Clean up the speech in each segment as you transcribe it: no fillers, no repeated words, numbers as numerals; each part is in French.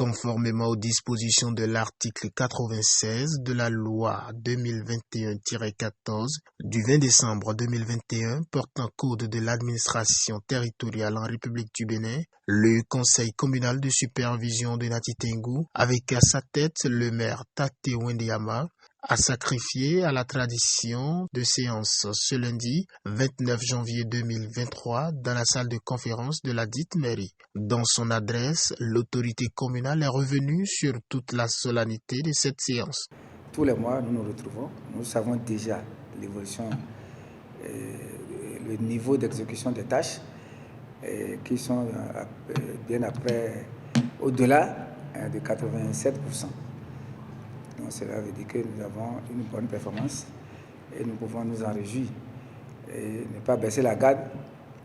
Conformément aux dispositions de l'article 96 de la loi 2021-14 du 20 décembre 2021 portant code de l'administration territoriale en République du Bénin, le conseil communal de supervision de Nati Tengou, avec à sa tête le maire Tate Wendiama, a sacrifié à la tradition de séance ce lundi 29 janvier 2023 dans la salle de conférence de la dite mairie. Dans son adresse, l'autorité communale est revenue sur toute la solennité de cette séance. Tous les mois, nous nous retrouvons. Nous savons déjà l'évolution, le niveau d'exécution des tâches qui sont bien après, au-delà de 87%. Donc cela veut dire que nous avons une bonne performance et nous pouvons nous en réjouir et ne pas baisser la garde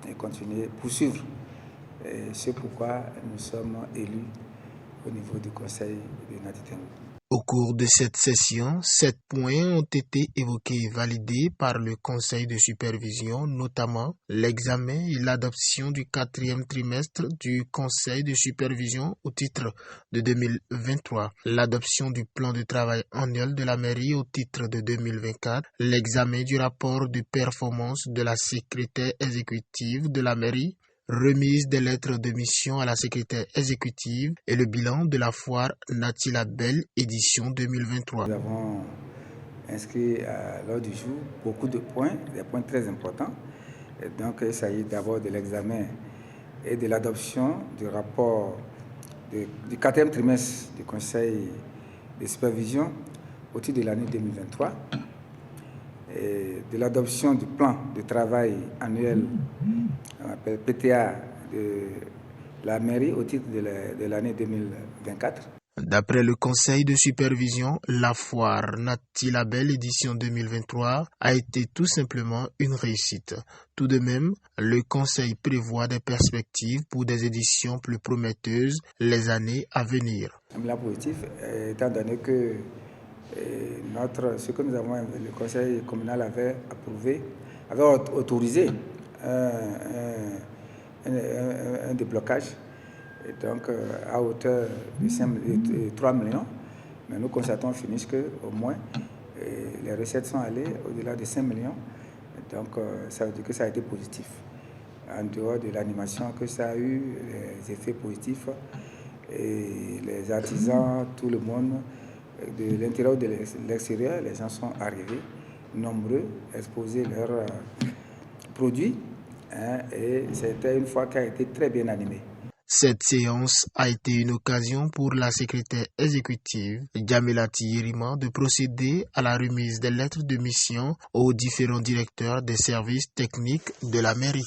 et continuer, poursuivre. C'est pourquoi nous sommes élus au niveau du conseil de Nati Tengou. Au cours de cette session, 7 points ont été évoqués et validés par le conseil de supervision, notamment l'examen et l'adoption du 4e trimestre du conseil de supervision au titre de 2023, l'adoption du plan de travail annuel de la mairie au titre de 2024, l'examen du rapport de performance de la secrétaire exécutive de la mairie, remise des lettres de mission à la secrétaire exécutive et le bilan de la foire Nati Label édition 2023. Nous avons inscrit à l'ordre du jour beaucoup de points, des points très importants. Et donc il s'agit d'abord de l'examen et de l'adoption du rapport du 4e trimestre du conseil de supervision au titre de l'année 2023. Et de l'adoption du plan de travail annuel PTA de la mairie au titre de l'année 2024. D'après le conseil de supervision, la foire Nati Label édition 2023 a été tout simplement une réussite. Tout de même, le conseil prévoit des perspectives pour des éditions plus prometteuses les années à venir. La positif, étant donné que ce que nous avons, le conseil communal avait approuvé, avait autorisé un déblocage et donc à hauteur de 3 millions. Mais nous constatons qu'au moins les recettes sont allées au-delà de 5 millions. Donc ça veut dire que ça a été positif. En dehors de l'animation que ça a eu, les effets positifs, et les artisans, tout le monde, de l'intérieur ou de l'extérieur, les gens sont arrivés, nombreux, exposer leurs produits. Et c'était une fois qui a été très bien animée. Cette séance a été une occasion pour la secrétaire exécutive, Djamilati Yerima, de procéder à la remise des lettres de mission aux différents directeurs des services techniques de la mairie.